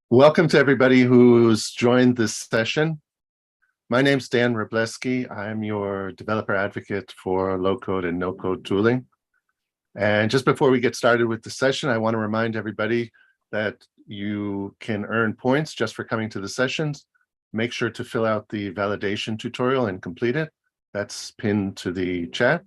Welcome to everybody who's joined this session. My name's Dan Robleski. I'm your developer advocate for low-code and no-code tooling. And just before we get started with the session, I want to remind everybody that you can earn points just for coming to the sessions. Make sure to fill out the validation tutorial and complete it. That's pinned to the chat.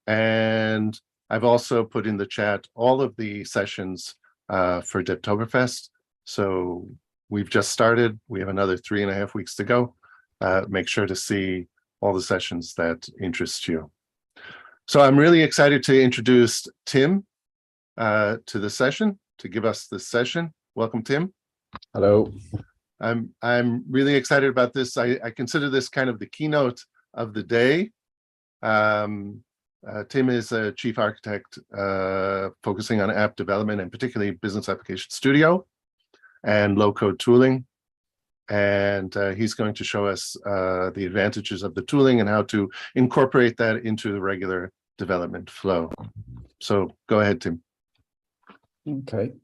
And I've also put in the chat all of the sessions for Devtoberfest. So we've just started. We have another 3.5 weeks to go. Make sure to see all the sessions that interest you. So I'm really excited to introduce Tim to the session, to give us this session. Welcome, Tim. Hello. I'm really excited about this. I consider this kind of the keynote of the day. Tim is a chief architect focusing on app development and particularly Business Application Studio and low-code tooling. And he's going to show us the advantages of the tooling and how to incorporate that into the regular development flow. So go ahead, Tim. Okay.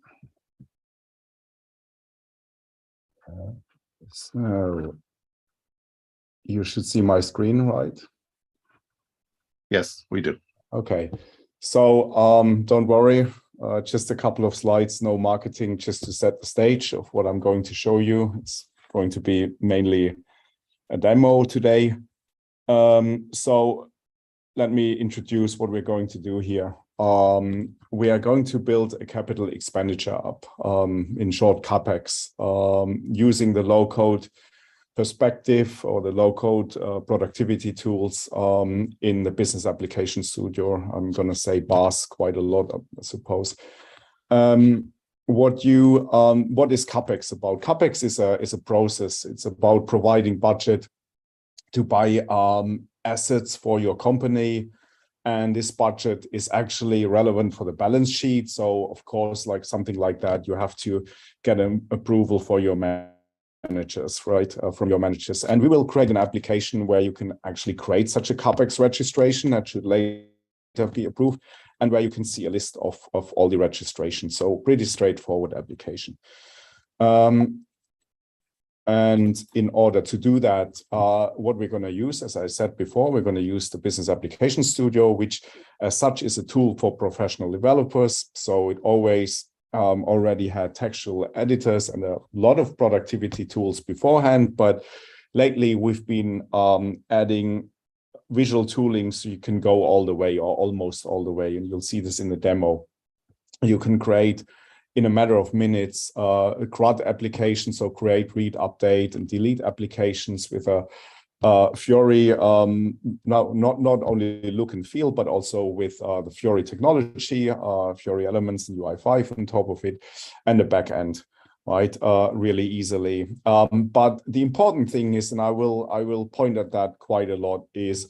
So you should see my screen, right? Yes, we do. Okay. So don't worry. Just a couple of slides, no marketing, just to set the stage of what I'm going to show you. It's going to be mainly a demo today. So let me introduce what we're going to do here. We are going to build a capital expenditure app, in short, CapEx, using the low-code perspective or the low-code productivity tools in the Business Application Studio. I'm going to say BAS quite a lot, I suppose. What is CapEx about? CapEx is a process. It's about providing budget to buy assets for your company. And this budget is actually relevant for the balance sheet. So, of course, like something like that, you have to get an approval for your managers, right? From your managers. And we will create an application where you can actually create such a CapEx registration that should later be approved, and where you can see a list of all the registrations. So pretty straightforward application. And in order to do that, what we're going to use, as I said before, we're going to use the Business Application Studio, which as such is a tool for professional developers. So it always already had textual editors and a lot of productivity tools beforehand, but lately we've been adding visual tooling so you can go all the way or almost all the way, and you'll see this in the demo. You can create in a matter of minutes a CRUD application, so create, read, update, and delete applications with a Fiori, not only look and feel, but also with the Fiori technology, Fiori elements and UI5 on top of it, and the backend, right? Really easily. But the important thing is, and I will point at that quite a lot, is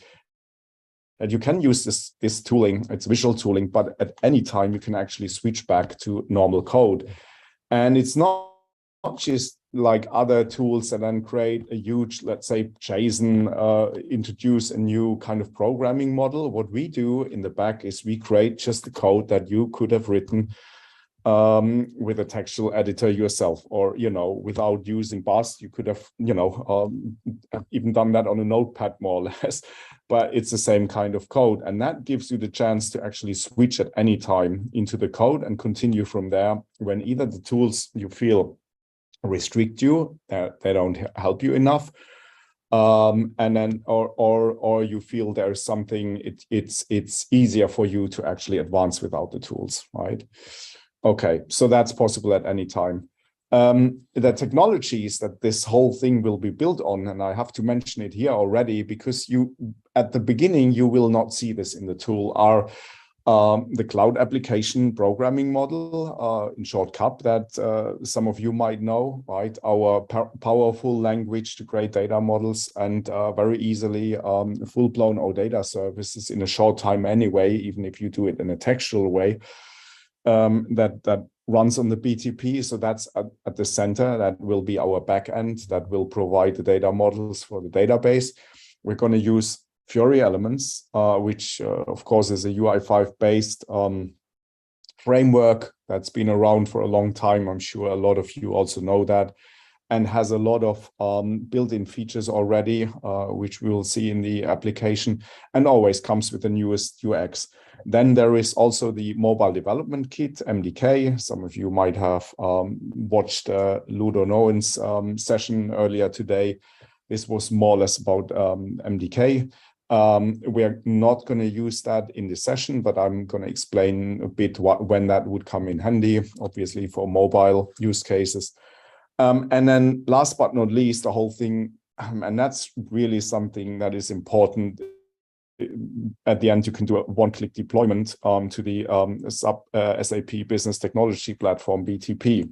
that you can use this tooling. It's visual tooling, but at any time you can actually switch back to normal code, and it's not just like other tools that then create a huge, let's say, JSON, introduce a new kind of programming model. What we do in the back is we create just the code that you could have written with a textual editor yourself, or, without using BAS, you could have, even done that on a notepad more or less, but it's the same kind of code. And that gives you the chance to actually switch at any time into the code and continue from there when either the tools you feel restrict you, they don't help you enough, and then or you feel there's something it's easier for you to actually advance without the tools, right? Okay, so that's possible at any time. The technologies that this whole thing will be built on, and I have to mention it here already because at the beginning you will not see this in the tool, are the cloud application programming model, in short CAP, that some of you might know, right? Our powerful language to create data models and very easily full-blown OData services in a short time anyway, even if you do it in a textual way, that runs on the BTP. So that's at the center. That will be our backend that will provide the data models for the database. We're going to use Fiori elements, which of course is a UI5 based framework that's been around for a long time. I'm sure a lot of you also know that, and has a lot of built-in features already, which we will see in the application, and always comes with the newest UX. Then there is also the mobile development kit, MDK. Some of you might have watched Ludo Noen's session earlier today. This was more or less about MDK. We're not going to use that in this session, but I'm going to explain a bit when that would come in handy, obviously for mobile use cases. And then last but not least, the whole thing, and that's really something that is important. At the end, you can do a one-click deployment to the SAP Business Technology Platform, BTP.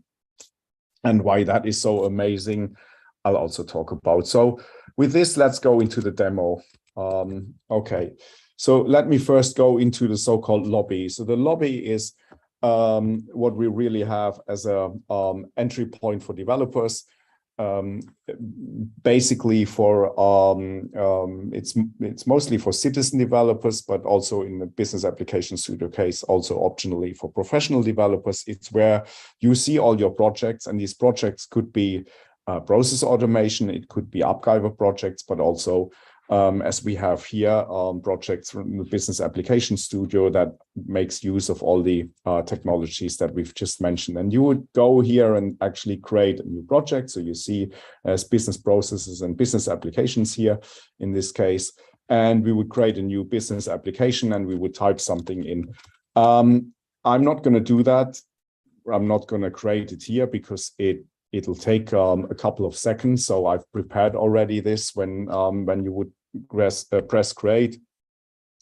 And why that is so amazing, I'll also talk about. So with this, let's go into the demo. Okay, so let me first go into the so-called lobby. So the lobby is what we really have as a entry point for developers. Basically for it's mostly for citizen developers, but also in the Business Application Studio case, also optionally for professional developers. It's where you see all your projects, and these projects could be process automation, it could be AppGyver projects, but also as we have here, projects from the Business Application Studio that makes use of all the technologies that we've just mentioned. And you would go here and actually create a new project. So you see as business processes and business applications here in this case. And we would create a new business application and we would type something in. I'm not going to do that. I'm not going to create it here because it'll take a couple of seconds. So I've prepared already this when you would press create.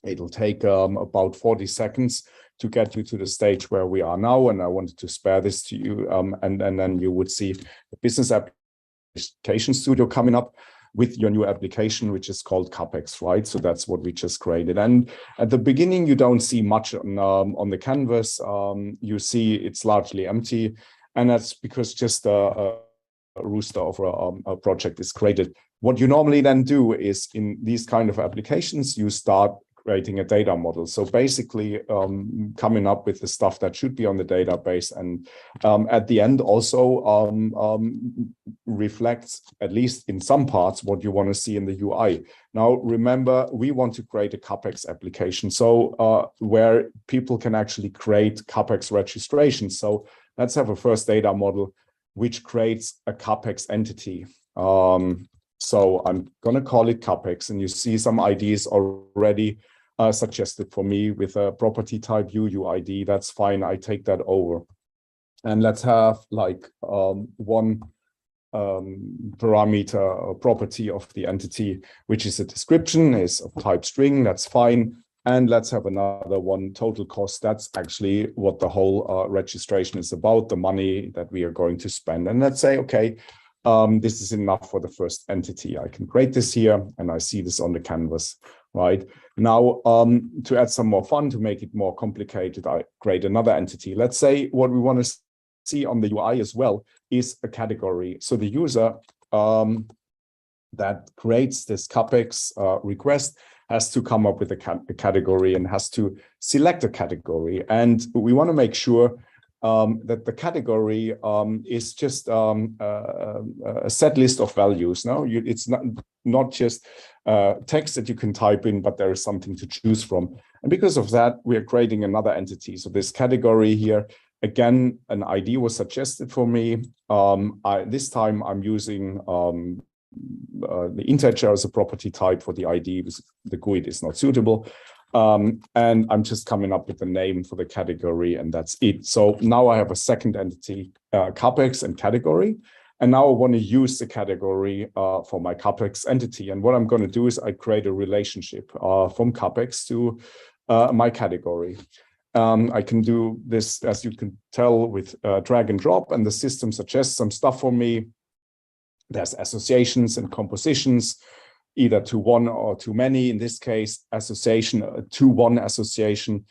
It'll take about 40 seconds to get you to the stage where we are now. And I wanted to spare this to you. And then you would see the Business Application Studio coming up with your new application, which is called CapEx, right? So that's what we just created. And at the beginning, you don't see much on the canvas. You see it's largely empty. And that's because just a rooster of a project is created. What you normally then do is in these kind of applications, you start creating a data model. So basically coming up with the stuff that should be on the database, and at the end also reflects, at least in some parts, what you want to see in the UI. Now, remember, we want to create a CapEx application, so where people can actually create CapEx registration. So let's have a first data model which creates a CapEx entity. So I'm going to call it CapEx, and you see some IDs already suggested for me with a property type UUID. That's fine. I take that over. And let's have like one parameter or property of the entity, which is a description, is of type string. That's fine. And let's have another one, total cost. That's actually what the whole registration is about, the money that we are going to spend. And let's say, okay, this is enough for the first entity. I can create this here, and I see this on the canvas, right? Now, to add some more fun, to make it more complicated, I create another entity. Let's say what we want to see on the UI as well is a category. So the user that creates this CapEx request has to come up with a category and has to select a category. And we want to make sure that the category is just a set list of values. No, it's not just text that you can type in, but there is something to choose from. And because of that, we are creating another entity. So this category here, again, an ID was suggested for me. This time I'm using the integer as a property type for the ID, because the GUID is not suitable. And I'm just coming up with the name for the category, and that's it. So now I have a second entity, CapEx and category. And now I want to use the category for my CapEx entity. And what I'm going to do is I create a relationship from CapEx to my category. I can do this, as you can tell, with drag and drop, and the system suggests some stuff for me. There's associations and compositions, either to one or to many. In this case, association to one association.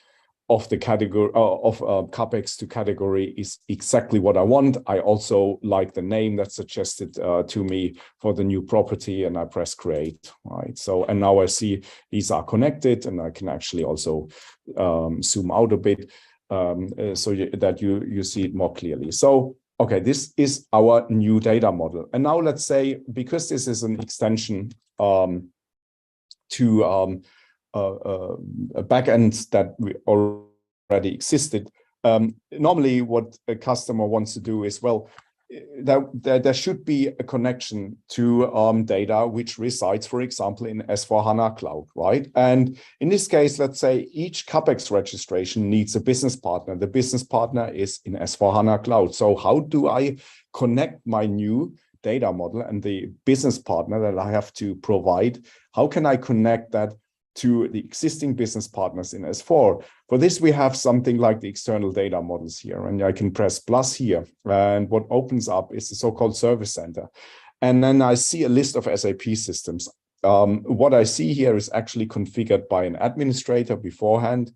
of the category of capex to category is exactly what I want. I also like the name that's suggested to me for the new property, and I press create, right? So, and now I see these are connected, and I can actually also zoom out a bit so that you see it more clearly. So, okay, this is our new data model. And now let's say, because this is an extension to a backend that we already existed. Normally, what a customer wants to do is, well, there should be a connection to data which resides, for example, in S/4HANA Cloud, right? And in this case, let's say each CapEx registration needs a business partner. The business partner is in S/4HANA Cloud. So how do I connect my new data model and the business partner that I have to provide? How can I connect that to the existing business partners in S4? For this, we have something like the external data models here, and I can press plus here. And what opens up is the so-called service center. And then I see a list of SAP systems. What I see here is actually configured by an administrator beforehand.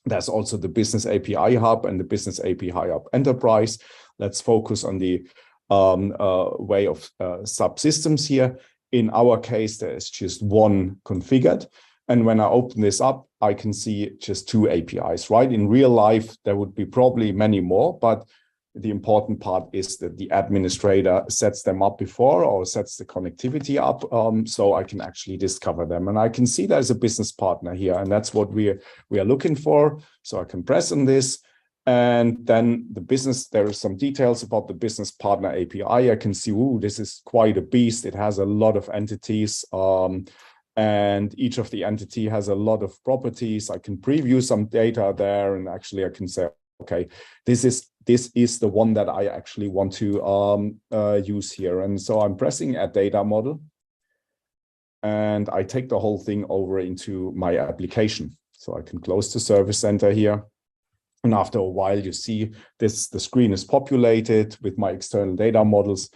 There's also the Business API Hub and the Business API Hub Enterprise. Let's focus on the way of subsystems here. In our case, there's just one configured. And when I open this up, I can see just 2 APIs, right? In real life, there would be probably many more, but the important part is that the administrator sets them up before or sets the connectivity up, so I can actually discover them. And I can see there's a business partner here, and that's what we are looking for. So I can press on this. And then the business, there are some details about the business partner API. I can see, ooh, this is quite a beast. It has a lot of entities, and each of the entity has a lot of properties. I can preview some data there, and actually I can say, okay, this is the one that I actually want to use here. And so I'm pressing Add Data Model, and I take the whole thing over into my application. So I can close the service center here. And after a while, you see the screen is populated with my external data models.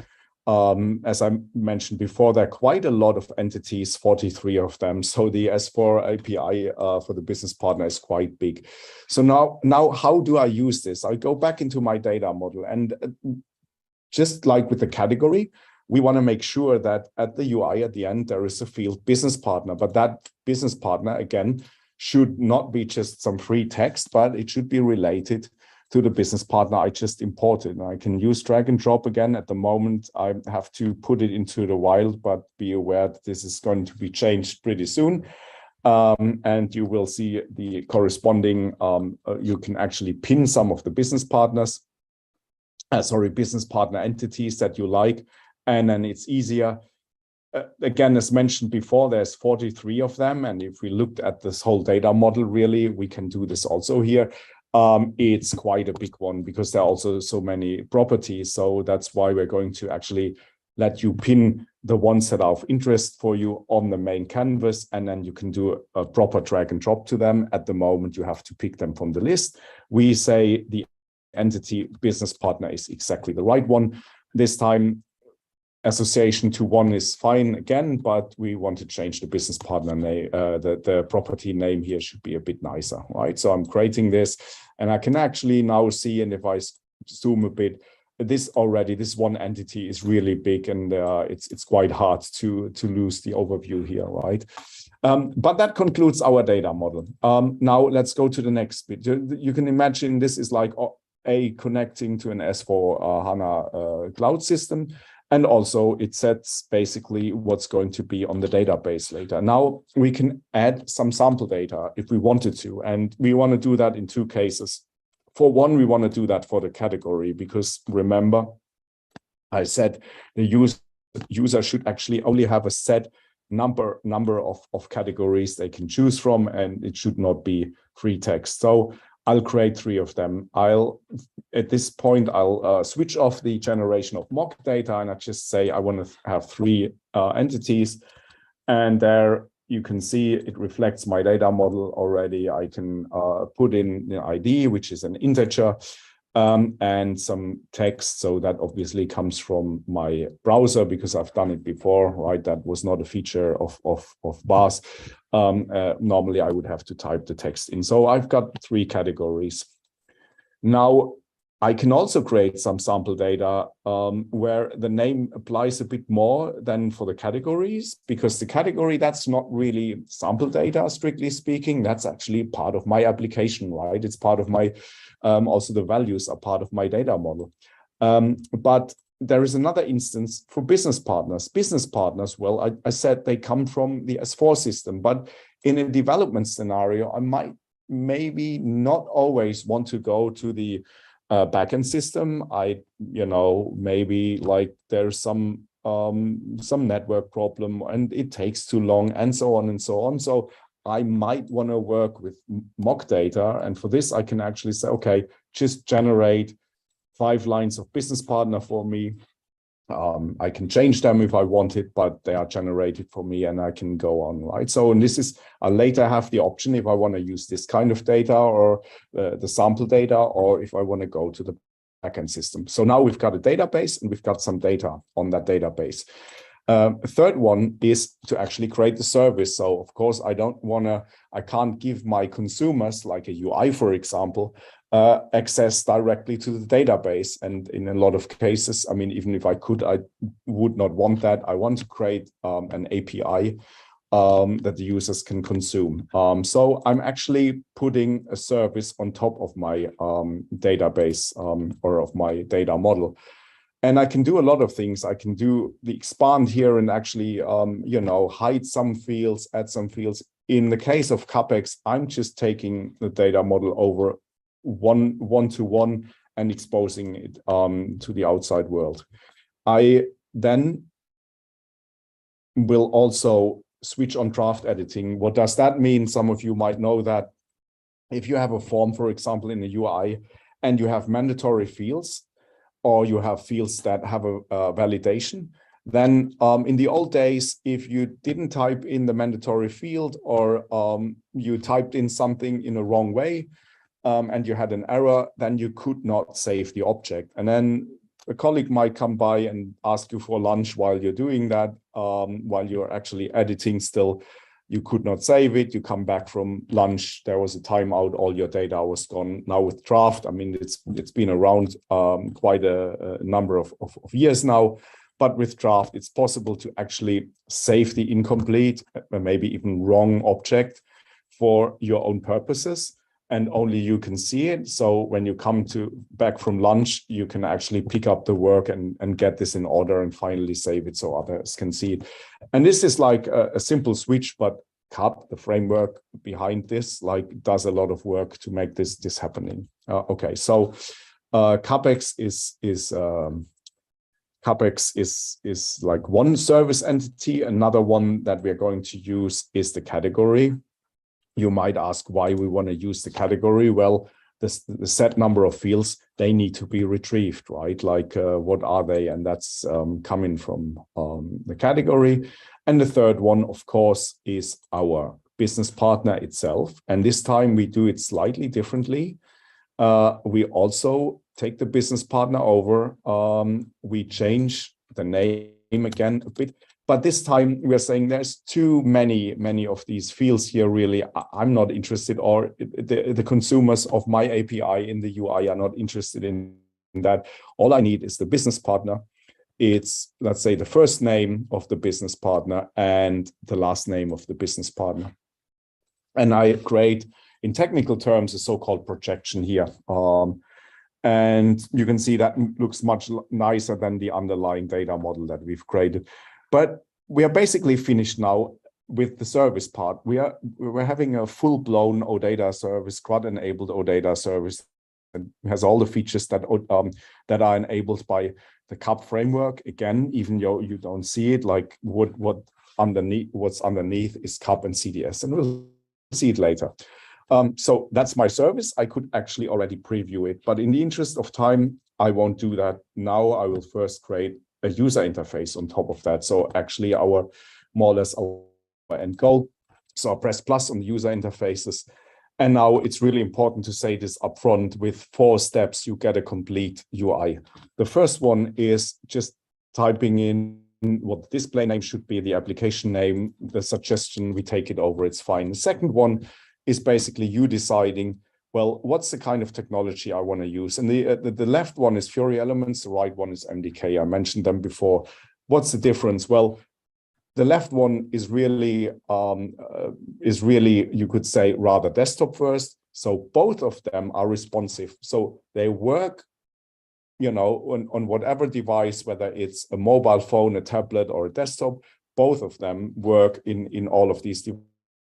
As I mentioned before, there are quite a lot of entities, 43 of them. So the S4 API for the business partner is quite big. So now how do I use this? I go back into my data model, and just like with the category, we want to make sure that at the UI at the end, there is a field business partner, but that business partner, again, should not be just some free text, but it should be related to the business partner I just imported. And I can use drag and drop again. At the moment, I have to put it into the wild, but be aware that this is going to be changed pretty soon. And you will see the corresponding, you can actually pin some of the business partners, business partner entities that you like, and then it's easier. Again, as mentioned before, there's 43 of them. And if we looked at this whole data model, really, we can do this also here. It's quite a big one because there are also so many properties. So that's why we're going to actually let you pin the ones that are of interest for you on the main canvas. And then you can do a proper drag and drop to them. At the moment, you have to pick them from the list. We say the entity business partner is exactly the right one. This time, association to one is fine again, but we want to change the business partner name. The property name here should be a bit nicer, right? So I'm creating this, and I can actually now see, and if I zoom a bit, this one entity is really big, and it's quite hard to lose the overview here, right? But that concludes our data model. Now let's go to the next bit. You can imagine this is like connecting to an S/4HANA cloud system. And also it sets basically what's going to be on the database later. Now we can add some sample data if we wanted to, and we want to do that in 2 cases. For one, we want to do that for the category, because remember, I said the user should actually only have a set number of categories they can choose from, and it should not be free text. So I'll create 3 of them. At this point, I'll switch off the generation of mock data, and I just say I want to have 3 entities. And there you can see it reflects my data model already. I can put in the ID, which is an integer. and some text. So that obviously comes from my browser because I've done it before, right? That was not a feature of bars. Normally I would have to type the text in. So I've got 3 categories. Now, I can also create some sample data where the name applies a bit more than for the categories, because the category, that's not really sample data, strictly speaking. That's actually part of my application, right? It's part of my, also the values are part of my data model. But there is another instance for business partners. Business partners, well, I said they come from the S4 system, but in a development scenario, I might maybe not always want to go to the backend system. Maybe like there's some network problem and it takes too long and so on and so on. So I might want to work with mock data. And for this, I can actually say, okay, just generate 5 lines of business partner for me. I can change them if I want it, but they are generated for me and I can go on, right? So, and this is, I later have the option if I want to use this kind of data or the sample data, or if I want to go to the backend system. So now we've got a database and we've got some data on that database. Third one is to actually create the service. So of course, I can't give my consumers like a UI, for example, access directly to the database. And in a lot of cases, I mean, even if I could, I would not want that. I want to create an API that the users can consume. So I'm actually putting a service on top of my database or of my data model. And I can do a lot of things. I can do the expand here and actually, hide some fields, add some fields. In the case of CapEx, I'm just taking the data model over one-to-one and exposing it to the outside world. I then will also switch on draft editing. What does that mean? Some of you might know that if you have a form, for example, in the UI, and you have mandatory fields, or you have fields that have a validation, then in the old days, if you didn't type in the mandatory field or you typed in something in a wrong way and you had an error, then you could not save the object. And then a colleague might come by and ask you for lunch while you're doing that, while you're actually editing still. You could not save it. You come back from lunch, there was a timeout, all your data was gone. Now with draft, I mean, it's been around quite a number of years now, but with draft, it's possible to actually save the incomplete, maybe even wrong object for your own purposes, and only you can see it. So when you come back from lunch, you can actually pick up the work and get this in order and finally save it so others can see it. And this is like a simple switch, but CAP, the framework behind this, like does a lot of work to make this happening. Okay, so CapEx is like one service entity. Another one that we're going to use is the category. You might ask why we want to use the category. Well, the set number of fields, they need to be retrieved, right? Like what are they? And that's coming from the category. And the third one, of course, is our business partner itself. And this time we do it slightly differently. We also take the business partner over. We change the name again a bit. But this time we're saying there's too many of these fields here. Really, I'm not interested, or the consumers of my API in the UI are not interested in that. All I need is the business partner. It's, let's say, the first name of the business partner and the last name of the business partner. And I create, in technical terms, a so-called projection here. And you can see that looks much nicer than the underlying data model that we've created. But we are basically finished now with the service part. We're having a full-blown OData service, CRUD-enabled OData service, and has all the features that are enabled by the CAP framework. Again, even though you don't see it, like what's underneath is CAP and CDS, and we'll see it later. So that's my service. I could actually already preview it, but in the interest of time, I won't do that now. I will first create a user interface on top of that. So actually more or less our end goal. So I press plus on the user interfaces. And now it's really important to say this upfront. With 4 steps, you get a complete UI. The first one is just typing in what the display name should be, the application name, the suggestion, we take it over, it's fine. The second one is basically you deciding, well, what's the kind of technology I want to use? And the left one is Fiori elements, the right one is MDK. I mentioned them before. What's the difference? Well, the left one is really, you could say, rather desktop first. So both of them are responsive. So they work, you know, on whatever device, whether it's a mobile phone, a tablet, or a desktop. Both of them work in all of these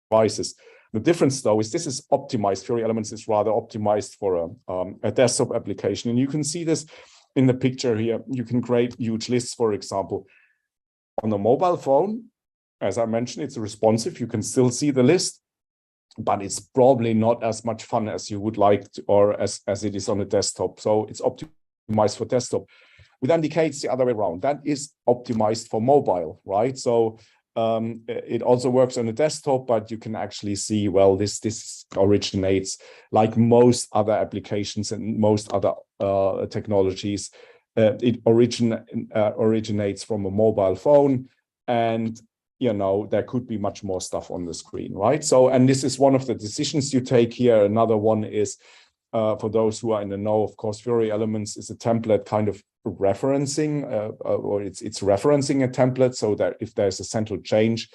devices. The difference, though, is this is optimized. Fiori Elements is rather optimized for a desktop application. And you can see this in the picture here. You can create huge lists, for example. On a mobile phone, as I mentioned, it's responsive. You can still see the list, but it's probably not as much fun as you would like to, or as it is on a desktop. So it's optimized for desktop. With MDK, it's the other way around. That is optimized for mobile, right? So it also works on a desktop, but you can actually see, well, this originates, like most other applications and most other technologies. It originates from a mobile phone, and you know there could be much more stuff on the screen, right? So, and this is one of the decisions you take here. Another one is for those who are in the know, of course, Fiori Elements is a template kind of referencing, or it's referencing a template, so that if there's a central change,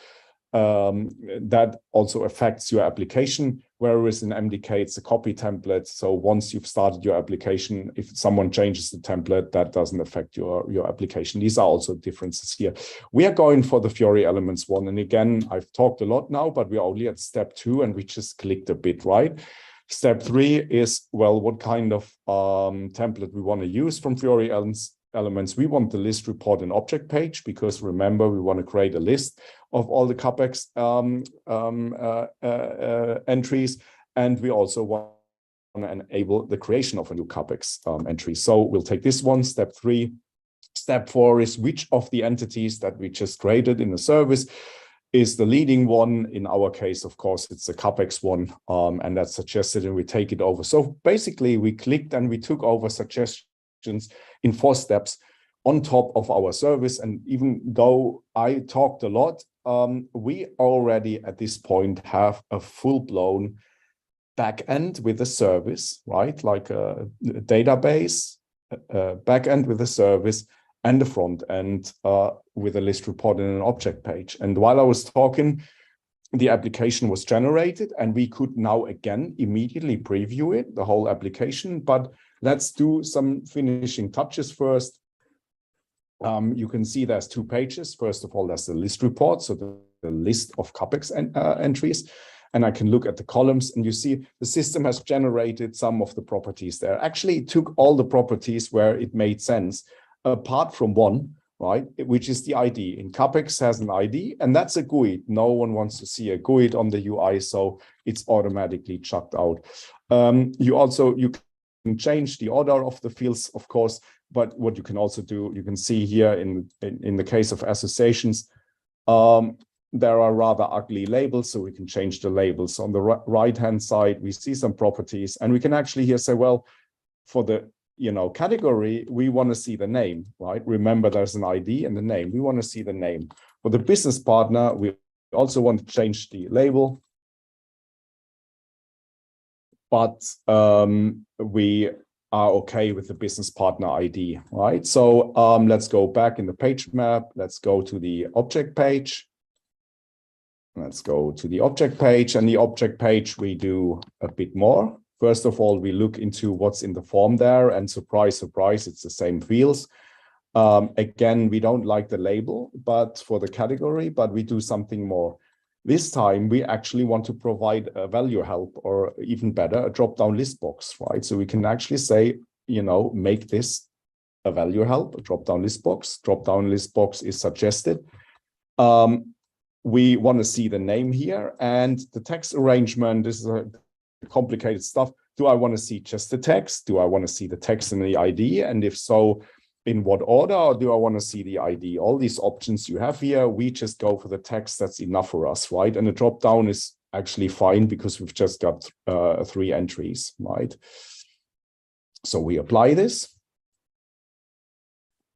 that also affects your application. Whereas in MDK, it's a copy template. So once you've started your application, if someone changes the template, that doesn't affect your application. These are also differences here. We are going for the Fiori Elements one. And again, I've talked a lot now, but we're only at step 2 and we just clicked a bit, right? Step 3 is, well, what kind of template we want to use from Fiori Elements. We want the list report and object page, because remember, we want to create a list of all the CAPEX entries. And we also want to enable the creation of a new CAPEX entry. So we'll take this one, step 3. Step 4 is which of the entities that we just created in the service is the leading one. In our case, of course, it's the CAPEX one, and that's suggested, and we take it over. So basically, we clicked and we took over suggestions in 4 steps on top of our service. And even though I talked a lot, we already at this point have a full-blown backend with a service, right? Like a database, backend with a service, and the front end with a list report and an object page. And while I was talking, the application was generated, and we could now again immediately preview it, the whole application. But let's do some finishing touches first. You can see there's 2 pages. First of all, there's the list report, so the list of CAPEX entries. And I can look at the columns, and you see the system has generated some of the properties there. Actually, it took all the properties where it made sense, apart from one, right, which is the ID. In CAPEX has an ID, and that's a GUID. No one wants to see a GUID on the UI, so it's automatically chucked out. You can change the order of the fields, of course, but what you can also do, you can see here in the case of associations, there are rather ugly labels, so we can change the labels. On the right-hand side, we see some properties, and we can actually here say, well, for the category, we want to see the name, right? Remember, there's an ID and the name. We want to see the name. For the business partner, we also want to change the label, but we are okay with the business partner ID, right? So let's go back in the page map. Let's go to the object page. Let's go to the object page, and the object page, we do a bit more. First of all, we look into what's in the form there, and surprise, surprise, it's the same fields. Again, we don't like the label, but for the category, but we do something more. This time, we actually want to provide a value help, or even better, a drop-down list box, right? So we can actually say, make this a value help, a drop-down list box. Drop-down list box is suggested. We want to see the name here, and the text arrangement. This is a complicated stuff. Do I want to see just the text? Do I want to see the text and the ID? And if so, in what order? Or do I want to see the ID? All these options you have here, we just go for the text. That's enough for us, right? And the drop down is actually fine because we've just got 3 entries, right? So we apply this.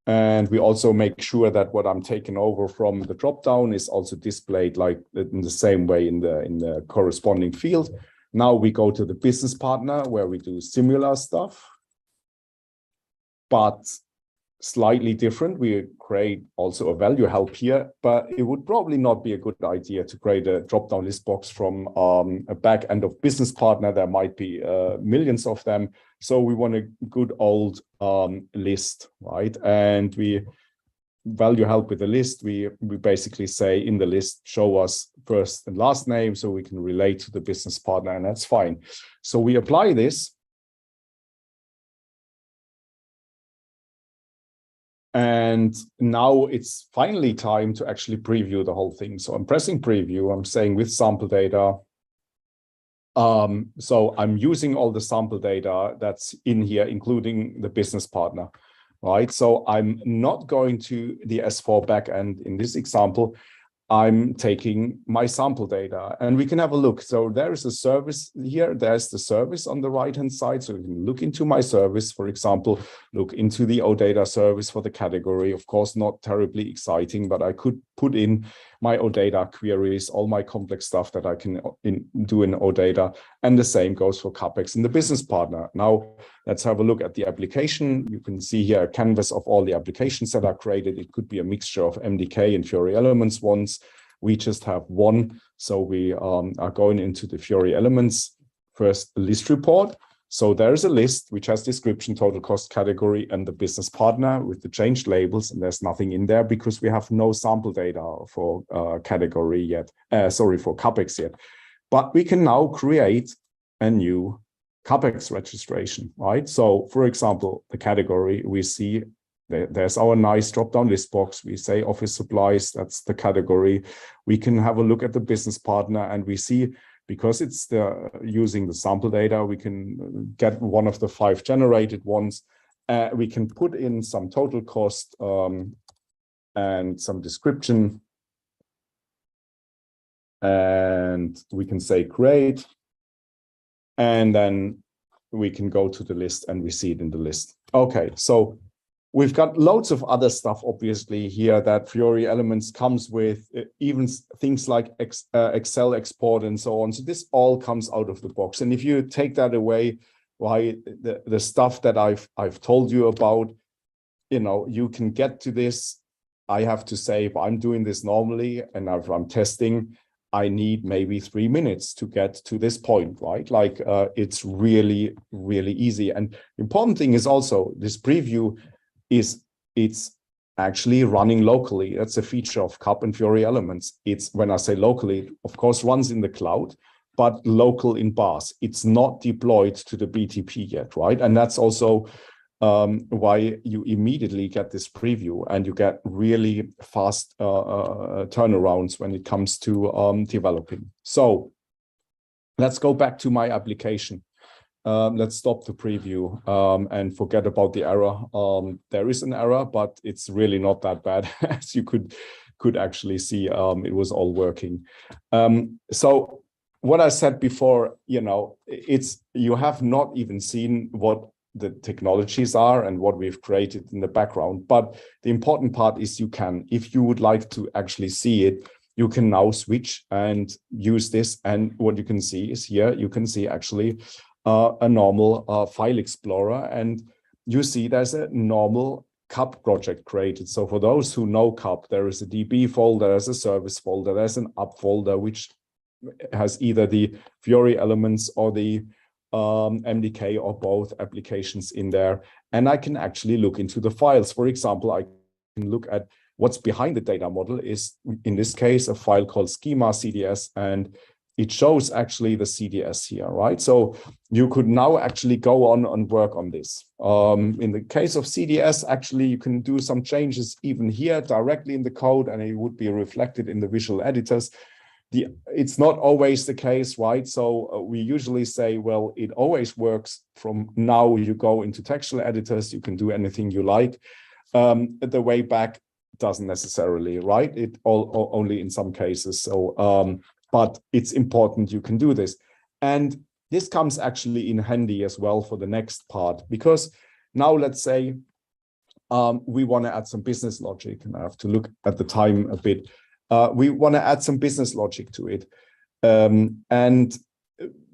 And we also make sure that what I'm taking over from the dropdown is also displayed like in the same way in the corresponding field. Now we go to the business partner where we do similar stuff, but slightly different. We create also a value help here, but it would probably not be a good idea to create a drop-down list box from a back end of business partner. There might be millions of them. So we want a good old list, right? And we value help with the list. We basically say in the list, show us first and last name so we can relate to the business partner, and that's fine. So we apply this. And now it's finally time to actually preview the whole thing. So I'm pressing preview. I'm saying with sample data. So I'm using all the sample data that's in here, including the business partner, right? So I'm not going to the S4 backend in this example. I'm taking my sample data, and we can have a look. So there is a service here. There's the service on the right-hand side. So we can look into my service, for example, look into the OData service for the category. Of course, not terribly exciting, but I could put in my OData queries, all my complex stuff that I can do in OData. And the same goes for CapEx in the business partner. Now, let's have a look at the application. You can see here a canvas of all the applications that are created. It could be a mixture of MDK and Fiori elements ones. We just have one. So we are going into the Fiori elements. First, list report. So there's a list which has description, total cost category, and the business partner with the changed labels. And there's nothing in there because we have no sample data for category yet. For CapEx yet. But we can now create a new CapEx registration, right? So for example, the category we see, there's our nice drop-down list box. We say office supplies, that's the category. We can have a look at the business partner, and we see, because it's using the sample data, we can get one of the 5 generated ones. We can put in some total cost and some description. And we can say create. And then we can go to the list and we see it in the list. Okay, so we've got loads of other stuff, obviously, here that Fiori Elements comes with, even things like Excel export and so on. So this all comes out of the box. And if you take that away, why the stuff that I've told you about, you can get to this. I have to say, if I'm doing this normally and if I'm testing, I need maybe 3 minutes to get to this point, right? Like it's really, really easy. And the important thing is also this preview it's actually running locally. That's a feature of CAP and Fiori Elements. It's, when I say locally, it of course runs in the cloud, but local in bars. It's not deployed to the BTP yet, right? And that's also why you immediately get this preview and you get really fast turnarounds when it comes to developing. So let's go back to my application. Let's stop the preview and forget about the error. There is an error, but it's really not that bad, as you could actually see. It was all working. So what I said before, you have not even seen what the technologies are and what we've created in the background. But the important part is if you would like to actually see it, you can now switch and use this. And what you can see is here, you can see actually a normal file explorer, and you see there's a normal CAP project created. So for those who know CAP, there is a DB folder, there's a service folder, there's an app folder, which has either the Fiori Elements or the MDK or both applications in there. And I can actually look into the files. For example, I can look at what's behind the data model is, in this case, a file called schema CDS, and it shows actually the CDS here, right? So you could now actually go on and work on this. In the case of CDS, actually, you can do some changes even here directly in the code, and it would be reflected in the visual editors. It's not always the case, right? So we usually say, well, it always works from now. You go into textual editors, you can do anything you like. The way back doesn't necessarily, right? It only in some cases. So but it's important you can do this. And this comes actually in handy as well for the next part, because now let's say we want to add some business logic, and I have to look at the time a bit. We want to add some business logic to it. And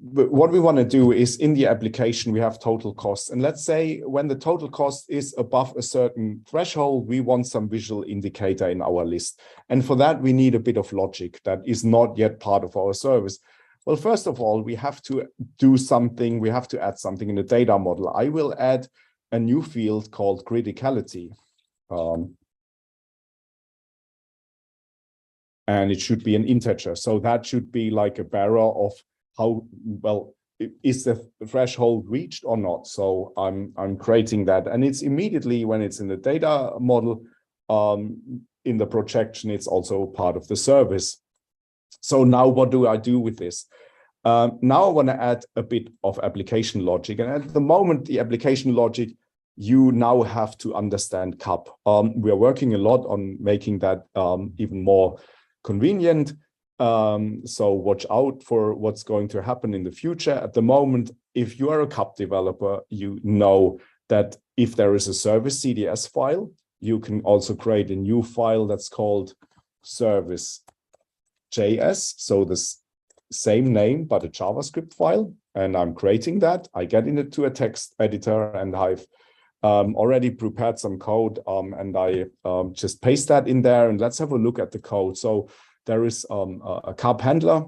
what we want to do is in the application, we have total costs. And let's say when the total cost is above a certain threshold, we want some visual indicator in our list. And for that, we need a bit of logic that is not yet part of our service. Well, first of all, we have to do something. We have to add something in the data model. I will add a new field called criticality. And it should be an integer. So that should be like a bearer of how well is the threshold reached or not. So I'm creating that, and it's immediately when it's in the data model, in the projection, it's also part of the service. So now what do I do with this? Now I want to add a bit of application logic, and at the moment the application logic, you now have to understand CAP. We are working a lot on making that even more convenient. So watch out for what's going to happen in the future. At the moment, if you are a CAP developer, you know that if there is a service CDS file, you can also create a new file that's called service.js. So this same name, but a JavaScript file. And I'm creating that. I get into a text editor, and I've already prepared some code, and I just paste that in there, and let's have a look at the code. So there is a CAP handler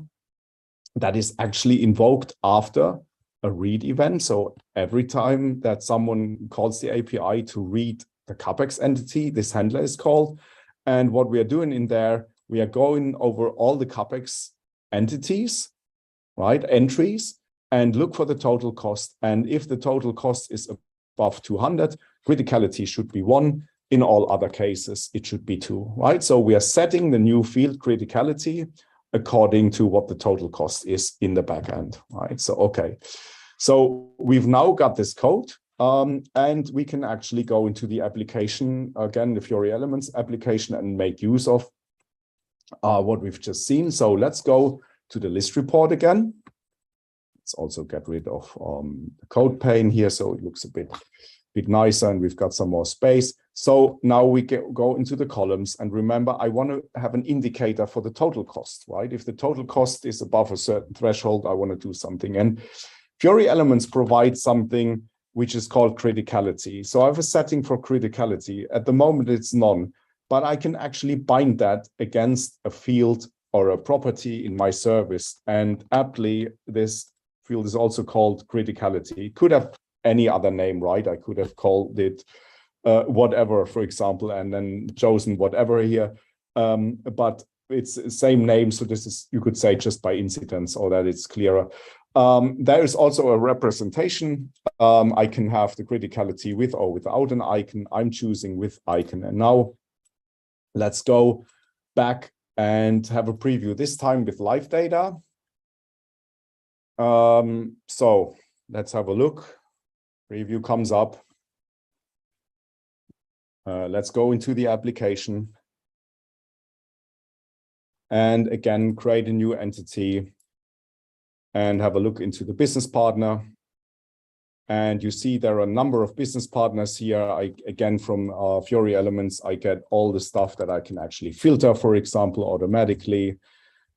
that is actually invoked after a read event. So every time that someone calls the API to read the CAPEX entity, this handler is called. And what we are doing in there, we are going over all the CAPEX entities, right, entries, and look for the total cost. And if the total cost is above 200, criticality should be 1. In all other cases, it should be 2, right? So we are setting the new field criticality according to what the total cost is in the backend, right? So, okay. So we've now got this code, and we can actually go into the application, again, the Fiori Elements application, and make use of what we've just seen. So let's go to the list report again. Let's also get rid of the code pane here, so it looks a bit nicer, and we've got some more space. So now we go into the columns, and remember, I want to have an indicator for the total cost, right? If the total cost is above a certain threshold, I want to do something. And Fiori Elements provide something which is called criticality. So I have a setting for criticality. At the moment, it's none, but I can actually bind that against a field or a property in my service. And aptly, this field is also called criticality. It could have any other name, right? I could have called it whatever, for example, and then chosen whatever here. But it's the same name. So this is, you could say, just by incidence, or that it's clearer. There is also a representation. I can have the criticality with or without an icon. I'm choosing with icon. And now let's go back and have a preview, this time with live data. So let's have a look. Preview comes up. Let's go into the application. And again, create a new entity and have a look into the business partner. And you see there are a number of business partners here. Again, from Fiori Elements, I get all the stuff that I can actually filter, for example, automatically.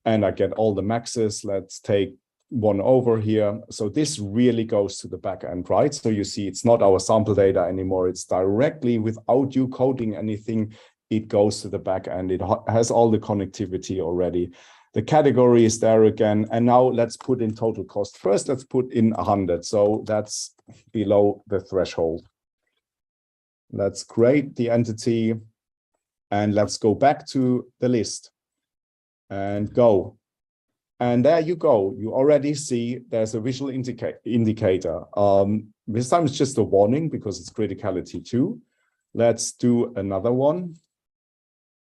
And I get all the maxes. Let's take one over here. So this really goes to the back end, right? So you see it's not our sample data anymore. It's directly, without you coding anything, it goes to the back end. It has all the connectivity already. The category is there again. And now let's put in total cost. First, let's put in 100. So that's below the threshold. Let's create the entity, and let's go back to the list and go. And there you go. You already see there's a visual indicator. This time it's just a warning because it's criticality 2. Let's do another one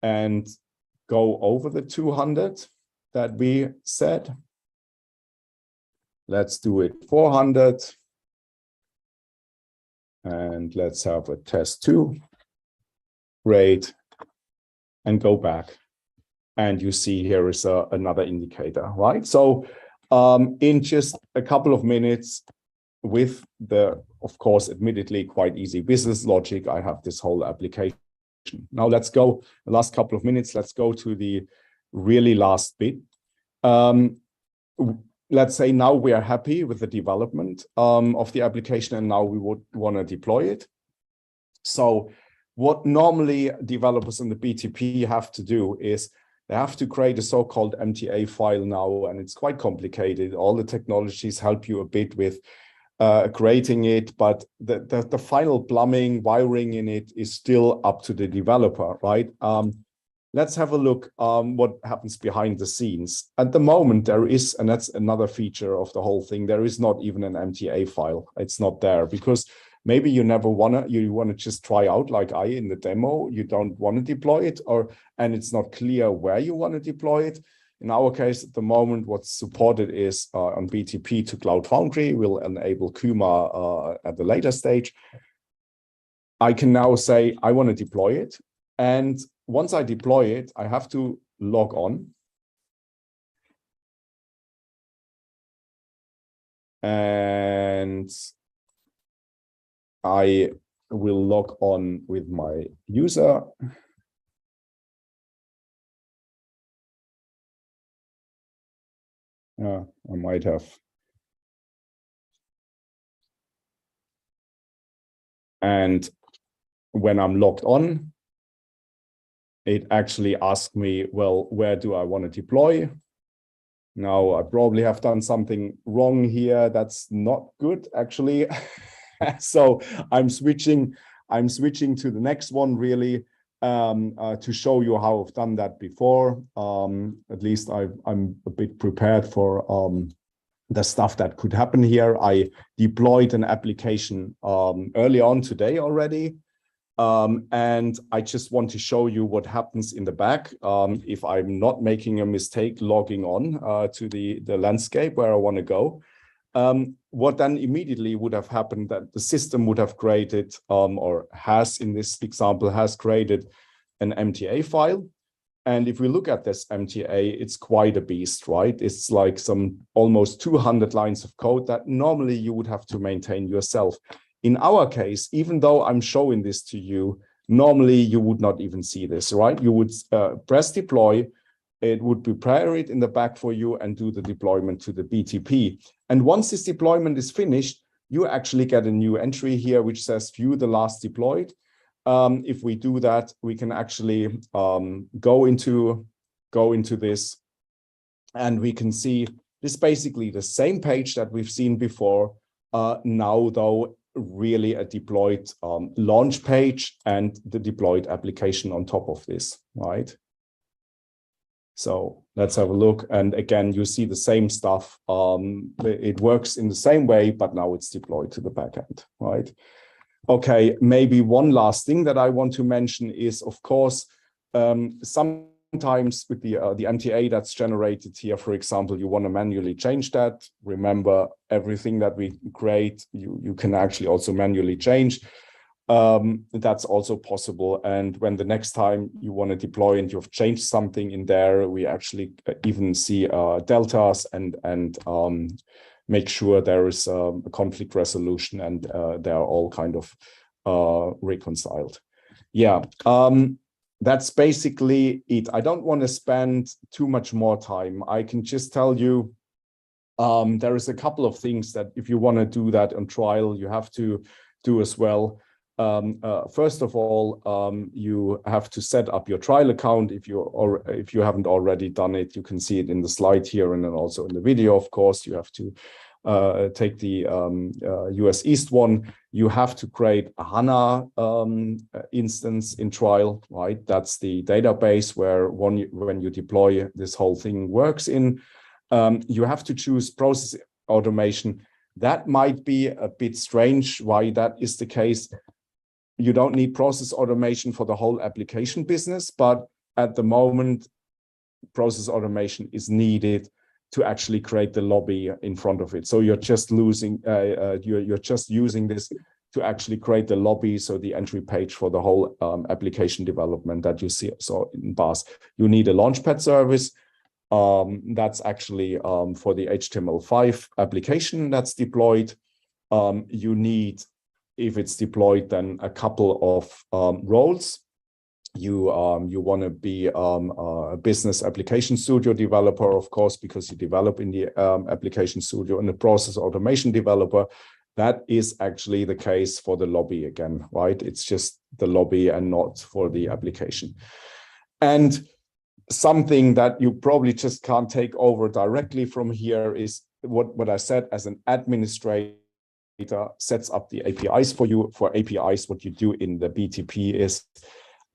and go over the 200 that we said. Let's do it 400. And let's have a test 2. Great. And go back. And you see here is another indicator, right? So in just a couple of minutes, with the, of course, admittedly quite easy business logic, I have this whole application. Now let's go, the last couple of minutes, let's go to the really last bit. Let's say now we are happy with the development of the application, and now we would want to deploy it. So what normally developers in the BTP have to do is they have to create a so-called MTA file now, and it's quite complicated. All the technologies help you a bit with creating it, but the final plumbing, wiring in it is still up to the developer, right? Let's have a look what happens behind the scenes. At the moment, there is, and that's another feature of the whole thing, there is not even an MTA file. It's not there because maybe you never you want to just try out like I in the demo, you don't want to deploy it, and it's not clear where you want to deploy it. In our case, at the moment, what's supported is on BTP to Cloud Foundry. We'll enable Kuma at the later stage. I can now say I want to deploy it. And once I deploy it, I have to log on. And I will log on with my user. I might have. And when I'm logged on, it actually asks me, well, where do I want to deploy? Now, I probably have done something wrong here. That's not good, actually. So I'm switching to the next one, really, to show you how I've done that before. At least I'm a bit prepared for the stuff that could happen here. I deployed an application early on today already. And I just want to show you what happens in the back if I'm not making a mistake logging on to the landscape where I want to go. What then immediately would have happened that the system would have created, or has in this example, has created an MTA file. And if we look at this MTA, it's quite a beast, right? It's like some almost 200 lines of code that normally you would have to maintain yourself. In our case, even though I'm showing this to you, normally you would not even see this, right? You would press deploy, it would prepare it in the back for you and do the deployment to the BTP. And once this deployment is finished, you actually get a new entry here, which says view the last deployed. If we do that, we can actually go into this, and we can see this basically the same page that we've seen before, now though really a deployed launch page and the deployed application on top of this, right? So let's have a look. And again, you see the same stuff. It works in the same way, but now it's deployed to the backend, right? Okay, maybe one last thing that I want to mention is, of course, sometimes with the MTA that's generated here, for example, you want to manually change that. Remember, everything that we create, you can actually also manually change. That's also possible. And when the next time you want to deploy and you've changed something in there, we actually even see deltas and make sure there is a conflict resolution and they are all kind of reconciled. Yeah, that's basically it. I don't want to spend too much more time. I can just tell you there is a couple of things that if you want to do that on trial, you have to do as well. First of all, you have to set up your trial account. If you haven't already done it, you can see it in the slide here and then also in the video. Of course, you have to take the US East one. You have to create a HANA instance in trial, right? That's the database where when you deploy this whole thing works in. You have to choose process automation. That might be a bit strange why that is the case. You don't need process automation for the whole application business, but at the moment, process automation is needed to actually create the lobby in front of it. So you're just using this to actually create the lobby, so the entry page for the whole application development that you see in bars. You need a Launchpad service. That's actually for the HTML5 application that's deployed. You need, if it's deployed, then a couple of roles. You want to be a Business Application Studio developer, of course, because you develop in the Application Studio, and a process automation developer. That is actually the case for the lobby again, right? It's just the lobby and not for the application. And something that you probably just can't take over directly from here is what I said, as an administrator sets up the APIs for you. For APIs, what you do in the BTP is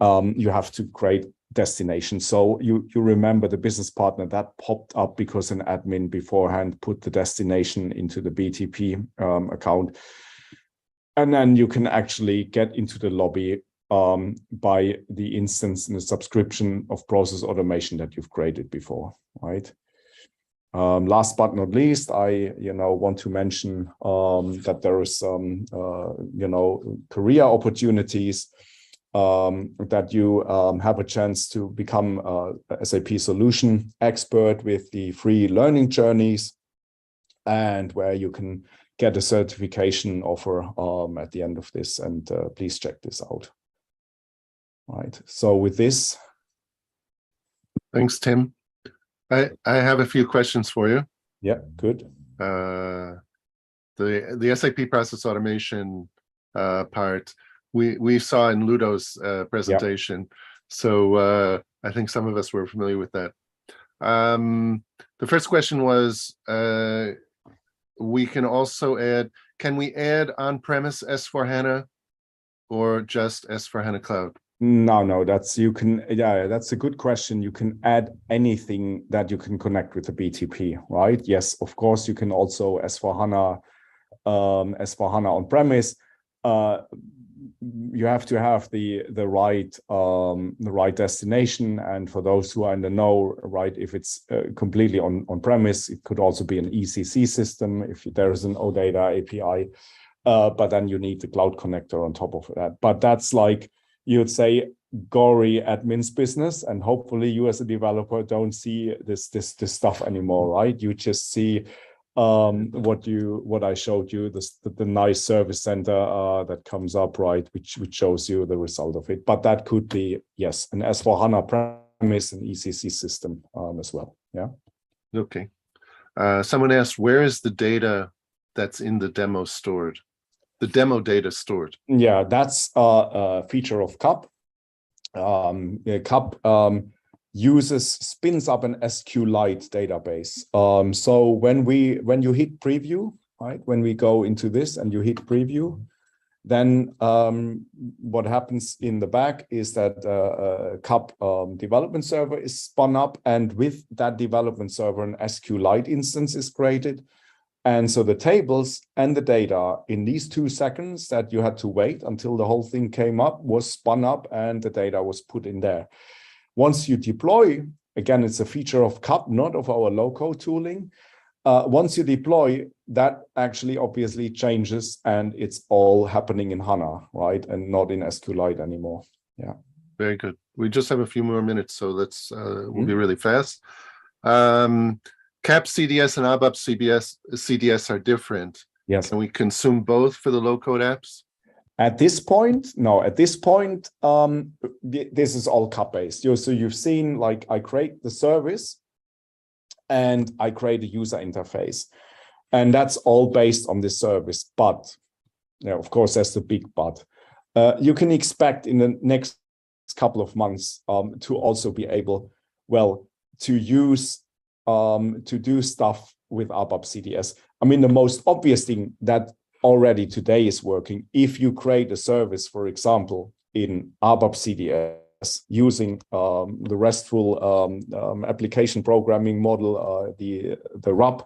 you have to create destinations. So you remember the business partner that popped up because an admin beforehand put the destination into the BTP account. And then you can actually get into the lobby by the instance and the subscription of process automation that you've created before, right? Last but not least, I want to mention that there is some career opportunities that you have a chance to become a SAP solution expert with the free learning journeys, and where you can get a certification offer at the end of this. And please check this out. Right. So with this. Thanks, Tim. I have a few questions for you. Yeah, good. The SAP process automation part, we saw in Ludo's presentation. Yeah. So I think some of us were familiar with that. The first question was, we can also add, can we add on-premise S/4HANA or just S/4HANA Cloud? No, that's a good question. You can add anything that you can connect with the BTP, right? Yes, of course, you can also S/4HANA on-premise. You have to have the right destination, and for those who are in the know, right, if it's completely on-premise, it could also be an ECC system if there is an OData API, but then you need the cloud connector on top of that. But that's like, you'd say, gory admin's business, and hopefully you as a developer don't see this stuff anymore, right? You just see what I showed you, the nice service center that comes up, right, which shows you the result of it. But that could be, yes, an S/4HANA premise, an ECC system as well. Yeah. Okay. Someone asked, where is the data that's in the demo stored? The demo data stored? Yeah, that's a feature of CAP. CAP spins up an SQLite database. So when you hit preview, right, when we go into this and you hit preview, then what happens in the back is that CAP development server is spun up, and with that development server, an SQLite instance is created. And so the tables and the data in these 2 seconds that you had to wait until the whole thing came up was spun up, and the data was put in there. Once you deploy, again, it's a feature of CAP, not of our low-code tooling. Once you deploy, that actually obviously changes, and it's all happening in HANA, right? And not in SQLite anymore. Yeah. Very good. We just have a few more minutes, so let's we'll be really fast. CAP CDS and ABAP CDS are different. Yes. Can we consume both for the low-code apps? At this point, no. At this point, this is all CAP-based. So you've seen, like, I create the service and I create a user interface, and that's all based on this service. But, of course, that's the big but. You can expect in the next couple of months to also be able, to use to do stuff with ABAP CDS. I mean, the most obvious thing that already today is working, if you create a service, for example, in ABAP CDS using the RESTful application programming model, the RAP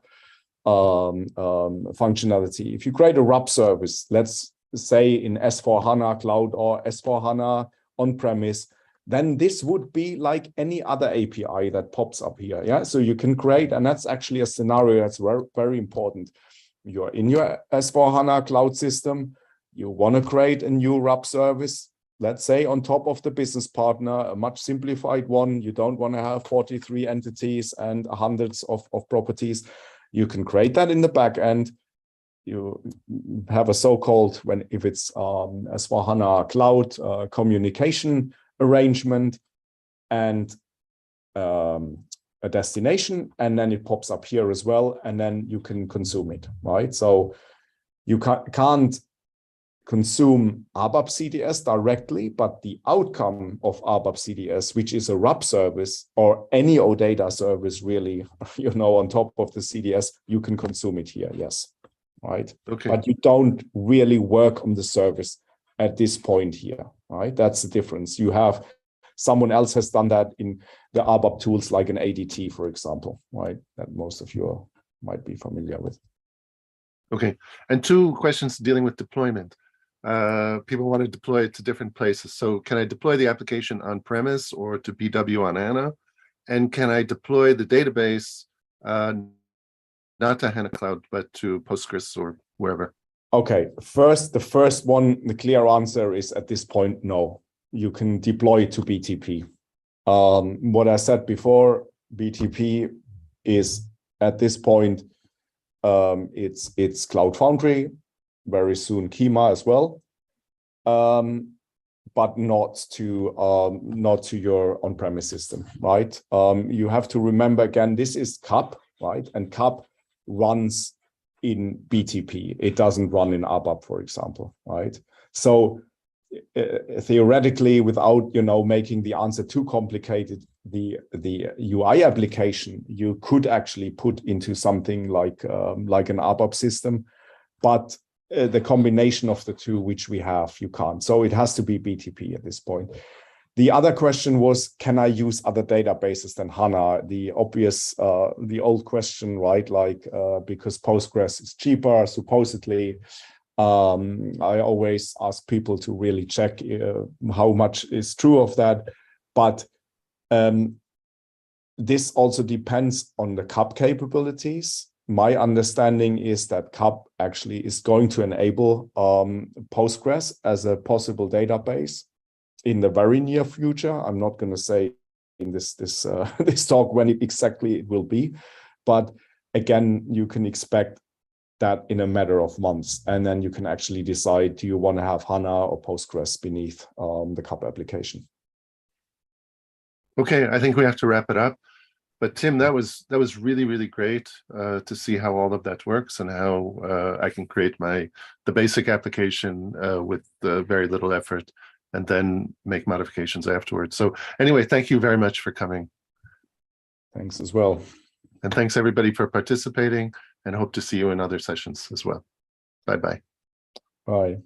functionality. If you create a RAP service, let's say in S/4HANA Cloud or S/4HANA on-premise, then this would be like any other API that pops up here. Yeah, so you can create, and that's actually a scenario that's very, very important. You're in your S/4HANA cloud system, you want to create a new RAP service, let's say on top of the business partner, a much simplified one. You don't want to have 43 entities and hundreds of properties. You can create that in the back end. You have a so-called, if it's S/4HANA cloud communication arrangement and a destination, and then it pops up here as well, and then you can consume it, right? So you can't consume ABAP CDS directly, but the outcome of ABAP CDS, which is a RAP service or any OData service really, on top of the CDS, you can consume it here, yes, right? Okay. But you don't really work on the service at this point here, right? That's the difference. You have someone else has done that in the ABAP tools like an ADT, for example, right? That most of you might be familiar with. Okay, and 2 questions dealing with deployment. People want to deploy it to different places. So can I deploy the application on premise or to BW on HANA? And can I deploy the database not to HANA Cloud, but to Postgres or wherever? Okay, the first one, the clear answer is at this point, no. You can deploy it to BTP. What I said before, BTP is at this point, it's Cloud Foundry, very soon Kima as well, but not to your on-premise system, right? You have to remember again, this is CAP, right? And CAP runs in BTP. It doesn't run in ABAP, for example, right? So theoretically, without making the answer too complicated, the UI application you could actually put into something like an ABAP system, but the combination of the two, which we have, you can't. So it has to be BTP at this point. The other question was, can I use other databases than HANA? The obvious, the old question, right? Like because Postgres is cheaper, supposedly. I always ask people to really check how much is true of that. But this also depends on the CAP capabilities. My understanding is that CAP actually is going to enable Postgres as a possible database in the very near future. I'm not going to say in this talk when exactly it will be, but again, you can expect that in a matter of months, and then you can actually decide, do you want to have HANA or Postgres beneath the CAP application? Okay, I think we have to wrap it up. But Tim, that was really, really great to see how all of that works and how I can create the basic application with very little effort and then make modifications afterwards. So anyway, thank you very much for coming. Thanks as well. And thanks everybody for participating, and hope to see you in other sessions as well. Bye-bye. Bye.